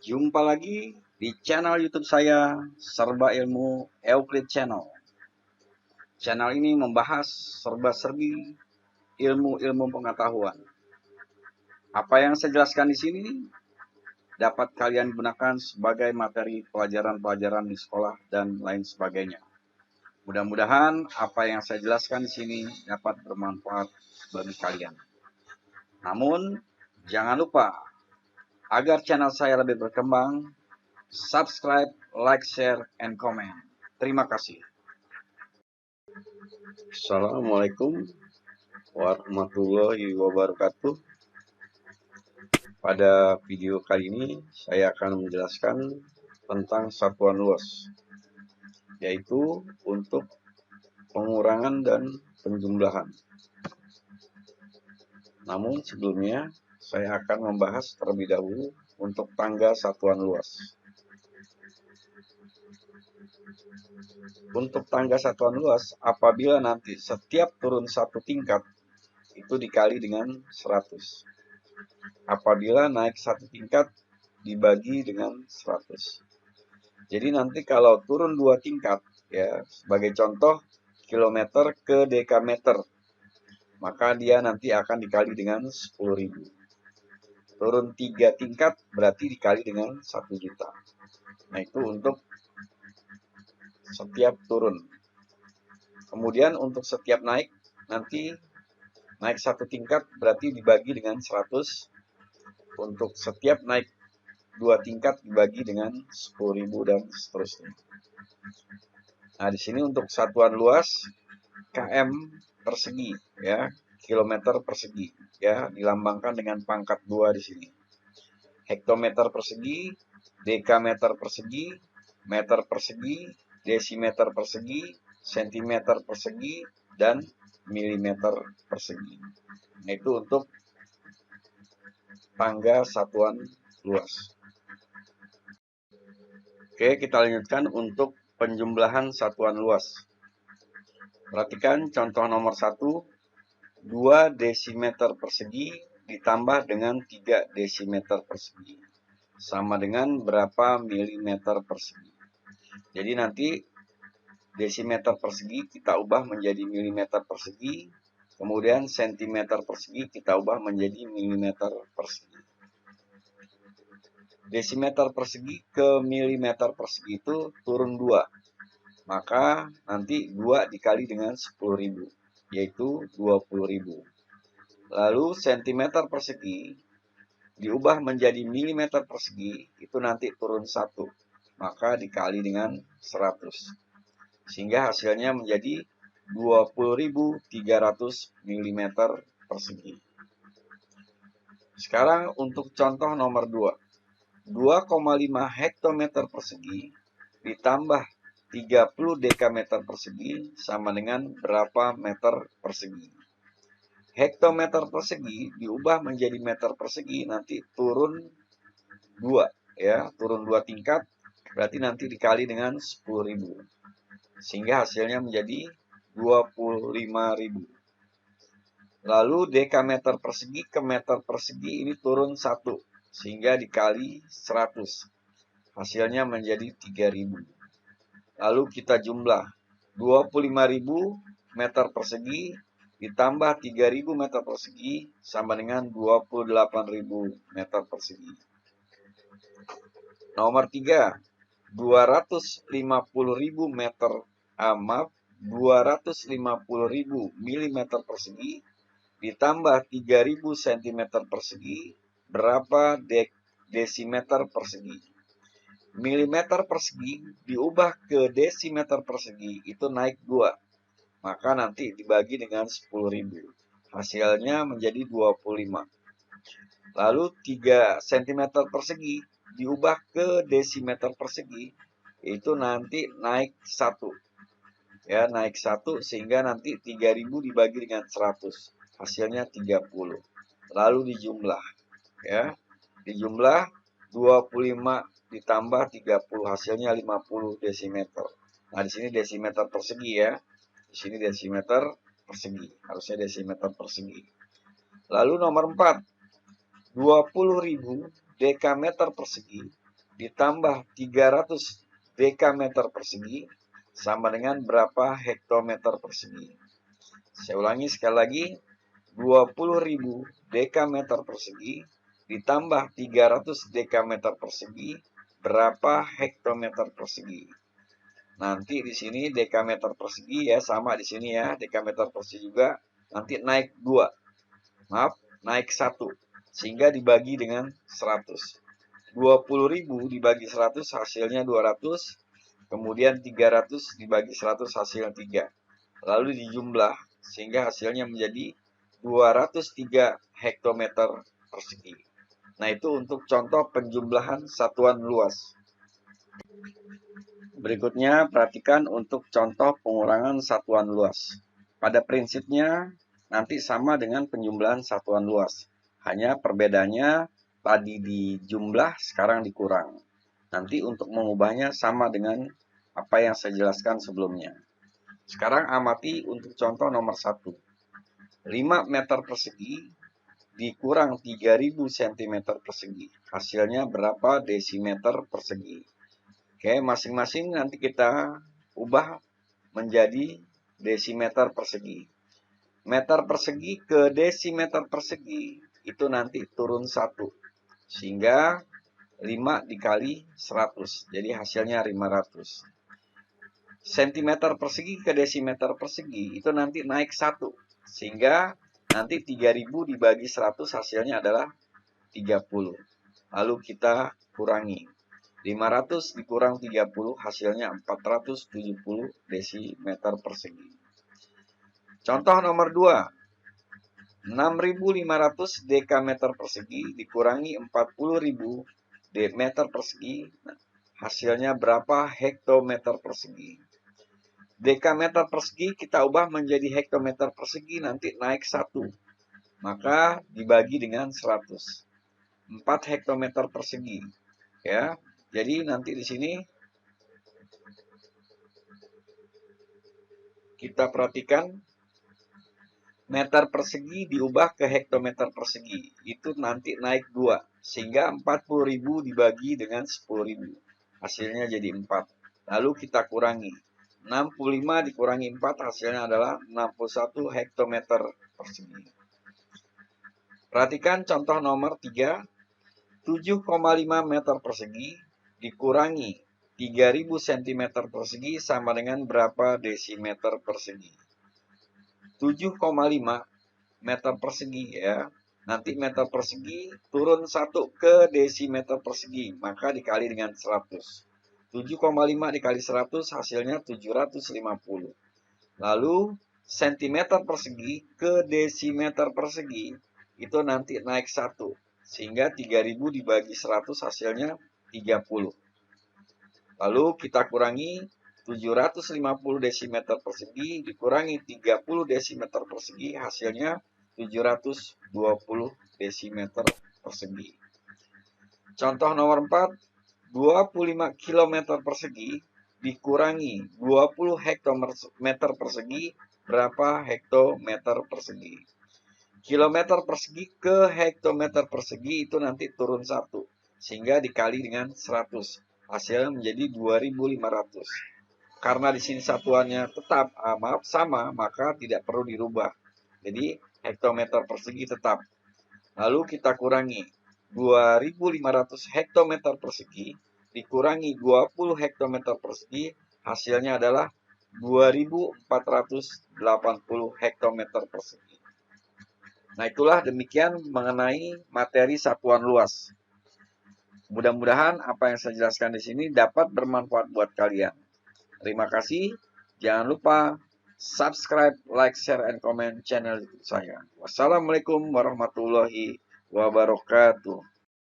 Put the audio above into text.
Jumpa lagi di channel YouTube saya, Serba Ilmu Euclid Channel. Channel ini membahas serba-serbi ilmu-ilmu pengetahuan. Apa yang saya jelaskan di sini dapat kalian gunakan sebagai materi pelajaran-pelajaran di sekolah dan lain sebagainya. Mudah-mudahan apa yang saya jelaskan di sini dapat bermanfaat bagi kalian. Namun, jangan lupa agar channel saya lebih berkembang, subscribe, like, share, and comment. Terima kasih. Assalamualaikum warahmatullahi wabarakatuh. Pada video kali ini saya akan menjelaskan tentang satuan luas, yaitu untuk pengurangan dan penjumlahan. Namun sebelumnya saya akan membahas terlebih dahulu untuk tangga satuan luas. Untuk tangga satuan luas, apabila nanti setiap turun satu tingkat, itu dikali dengan 100. Apabila naik satu tingkat, dibagi dengan 100. Jadi nanti kalau turun 2 tingkat, ya sebagai contoh, kilometer ke dekameter, maka dia nanti akan dikali dengan 10.000. Turun 3 tingkat, berarti dikali dengan 1 juta. Nah itu untuk setiap turun. Kemudian untuk setiap naik, nanti naik satu tingkat berarti dibagi dengan 100. Untuk setiap naik 2 tingkat dibagi dengan 10.000 dan seterusnya. Nah, di sini untuk satuan luas km persegi, ya, kilometer persegi, ya, dilambangkan dengan pangkat 2 di sini. Hektometer persegi, dekameter persegi, meter persegi, desimeter persegi, sentimeter persegi, dan milimeter persegi. Nah, itu untuk tangga satuan luas. Oke, kita lanjutkan untuk penjumlahan satuan luas. Perhatikan contoh nomor 1, 2 desimeter persegi ditambah dengan 3 desimeter persegi. Sama dengan berapa milimeter persegi. Jadi nanti desimeter persegi kita ubah menjadi milimeter persegi, kemudian sentimeter persegi kita ubah menjadi milimeter persegi. Desimeter persegi ke milimeter persegi itu turun 2. Maka nanti 2 dikali dengan 10.000, yaitu 20.000. Lalu sentimeter persegi diubah menjadi milimeter persegi, itu nanti turun 1. Maka dikali dengan 100. Sehingga hasilnya menjadi 20.300 mm persegi. Sekarang untuk contoh nomor 2. 2,5 hektometer persegi ditambah 30 dekameter persegi sama dengan berapa meter persegi. Hektometer persegi diubah menjadi meter persegi, nanti turun 2, ya, turun 2 tingkat, berarti nanti dikali dengan 10.000. Sehingga hasilnya menjadi 25.000. Lalu dekameter persegi ke meter persegi ini turun 1, sehingga dikali 100. Hasilnya menjadi 3.000. Lalu kita jumlah 25.000 meter persegi ditambah 3.000 meter persegi sama dengan 28.000 meter persegi. Nomor 3, 250.000 meter 250.000 mm persegi ditambah 3.000 cm persegi berapa desimeter persegi. Milimeter persegi diubah ke desimeter persegi itu naik 2. Maka nanti dibagi dengan 10.000. Hasilnya menjadi 25. Lalu 3 cm persegi diubah ke desimeter persegi, itu nanti naik 1. Ya, naik 1 sehingga nanti 3.000 dibagi dengan 100. Hasilnya 30. Lalu dijumlah. Ya, dijumlah 25 ditambah 30, hasilnya 50 desimeter. Nah, di sini desimeter persegi, ya. Di sini desimeter persegi, harusnya desimeter persegi. Lalu nomor 4, 20.000 dekameter persegi ditambah 300 dekameter persegi sama dengan berapa hektometer persegi. Saya ulangi sekali lagi, 20.000 dekameter persegi ditambah 300 dekameter persegi berapa hektometer persegi. Nanti di sini dekameter persegi ya, sama di sini ya, dekameter persegi juga nanti naik 2. Maaf, naik 1 sehingga dibagi dengan 100. 20.000 dibagi 100 hasilnya 200, kemudian 300 dibagi 100 hasilnya 3. Lalu dijumlah sehingga hasilnya menjadi 203 hektometer persegi. Nah, itu untuk contoh penjumlahan satuan luas. Berikutnya, perhatikan untuk contoh pengurangan satuan luas. Pada prinsipnya, nanti sama dengan penjumlahan satuan luas. Hanya perbedaannya tadi dijumlah, sekarang dikurang. Nanti untuk mengubahnya sama dengan apa yang saya jelaskan sebelumnya. Sekarang amati untuk contoh nomor 1. 5 meter persegi dikurang 3000 cm persegi. Hasilnya berapa desimeter persegi? Oke, masing-masing nanti kita ubah menjadi desimeter persegi. Meter persegi ke desimeter persegi itu nanti turun 1. Sehingga 5 dikali 100. Jadi hasilnya 500. Sentimeter persegi ke desimeter persegi itu nanti naik 1. Sehingga nanti 3000 dibagi 100 hasilnya adalah 30. Lalu kita kurangi. 500 dikurang 30 hasilnya 470 desimeter persegi. Contoh nomor 2. 6.500 dekameter persegi dikurangi 40.000 meter persegi. Hasilnya berapa hektometer persegi? Dekameter persegi kita ubah menjadi hektometer persegi nanti naik 1. Maka dibagi dengan 100. 4 hektometer persegi. Ya. Jadi nanti di sini kita perhatikan meter persegi diubah ke hektometer persegi. Itu nanti naik 2. Sehingga 40.000 dibagi dengan 10.000. Hasilnya jadi 4. Lalu kita kurangi. 65 dikurangi 4 hasilnya adalah 61 hektometer persegi. Perhatikan contoh nomor 3. 7,5 meter persegi dikurangi 3000 cm persegi sama dengan berapa desimeter persegi? 7,5 meter persegi ya. Nanti meter persegi turun 1 ke desimeter persegi, maka dikali dengan 100. 7,5 dikali 100 hasilnya 750. Lalu sentimeter persegi ke desimeter persegi itu nanti naik 1. Sehingga 3000 dibagi 100 hasilnya 30. Lalu kita kurangi 750 desimeter persegi dikurangi 30 desimeter persegi hasilnya 720 desimeter persegi. Contoh nomor 4, 25 km persegi dikurangi 20 hektometer persegi berapa hektometer persegi? Kilometer persegi ke hektometer persegi itu nanti turun 1. Sehingga dikali dengan 100. Hasilnya menjadi 2500. Karena di sini satuannya tetap sama, maka tidak perlu dirubah. Jadi hektometer persegi tetap. Lalu kita kurangi 2500 hektometer persegi dikurangi 20 hektometer persegi hasilnya adalah 2480 hektometer persegi. Nah, itulah demikian mengenai materi satuan luas. Mudah-mudahan apa yang saya jelaskan di sini dapat bermanfaat buat kalian. Terima kasih. Jangan lupa subscribe, like, share, and comment channel saya. Wassalamualaikum warahmatullahi wabarakatuh.